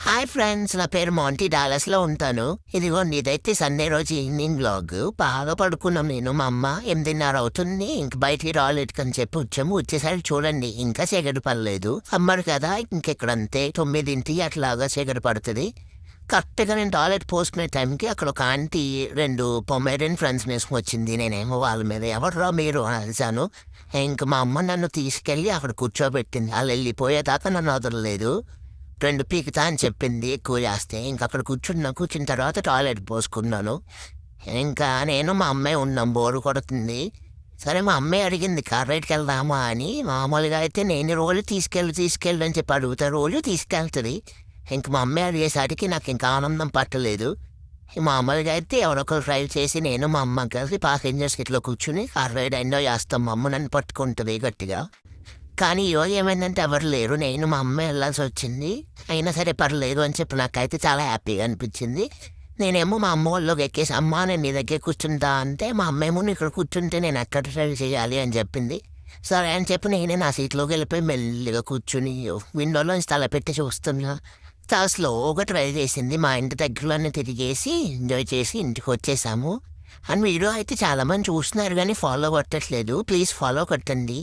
Hi friends, నా పేరు Monty, డాలస్లో ఉంటాను. ఇదిగోండి, ఇదైతే సండే రోజు ఈవినింగ్ వ్లాగ్. బాగా పడుకున్నాం నేను మా అమ్మ. 8:30 అవుతుంది. ఇంక బయటికి రాలేదు అని చెప్పి వచ్చాము. వచ్చేసరికి చూడండి, ఇంకా చీకటి పడలేదు. సమ్మర్ కదా, ఇంకెక్కడంతే 9 అట్లాగా చీకటి పడుతుంది. కరెక్ట్గా నేను టాయిలెట్ పోసుకునే టైంకి అక్కడ ఒక ఆంటీ 2 పొమేరియన్ ఫ్రెండ్స్ వేసుకుని వచ్చింది. నేనేమో వాళ్ళ మీద ఎవరురా మీరు అని అరిచాను. ఇంక మా అమ్మ నన్ను తీసుకెళ్ళి అక్కడ కూర్చోబెట్టింది. వాళ్ళు వెళ్ళిపోయేదాకా నన్ను వదలలేదు. 2 పీకుతా అని చెప్పింది ఎక్కువ చేస్తే. ఇంక అక్కడ కూర్చున్న తర్వాత టాయిలెట్ పోసుకున్నాను. ఇంకా నేను మా అమ్మాయి ఉన్నాం, బోరు కొడుతుంది. సరే మా అమ్మాయి అడిగింది కార్ రైడ్కి వెళ్దామా అని. మామూలుగా అయితే నేను రోజు తీసుకెళ్ళు అని చెప్పి అడుగుతా, రోజు తీసుకెళ్తుంది. ఇంక మా అమ్మాయి అడిగేసరికి నాకు ఇంకా ఆనందం పట్టలేదు. మామూలుగా అయితే ఎవరొకరు డ్రైవ్ చేసి నేను మా అమ్మ కలిసి ప్యాసింజర్ సీట్లో కూర్చుని కార్ రైడ్ ఎంజాయ్ చేస్తాం. మా అమ్మ నన్ను పట్టుకుంటుంది గట్టిగా. కానీ ఈరోజు ఏమైందంటే ఎవరు లేరు, నేను మా అమ్మ వెళ్ళాల్సి వచ్చింది. అయినా సరే పర్లేదు అని చెప్పి నాకైతే చాలా హ్యాపీగా అనిపించింది. నేనేమో మా అమ్మ వాళ్ళకి ఎక్కేసి, అమ్మ నేను నీ దగ్గర కూర్చుంటా అంటే, మా అమ్మ ఏమో ఇక్కడ కూర్చుంటే నేను ఎక్కడ డ్రైవ్ చేయాలి అని చెప్పింది. సరే అని చెప్పి నేనే నా సీట్లోకి వెళ్ళిపోయి మెల్లిగా కూర్చుని విండోలోంచి తలపెట్టి చూస్తున్నా. చాలా స్లోగా డ్రైవ్ చేసింది. మా ఇంటి దగ్గరలోనే తిరిగేసి ఎంజాయ్ చేసి ఇంటికి వచ్చేసాము. అండ్ వీడియో అయితే చాలామంది చూస్తున్నారు కానీ ఫాలో కొట్టట్లేదు. ప్లీజ్ ఫాలో కొట్టండి.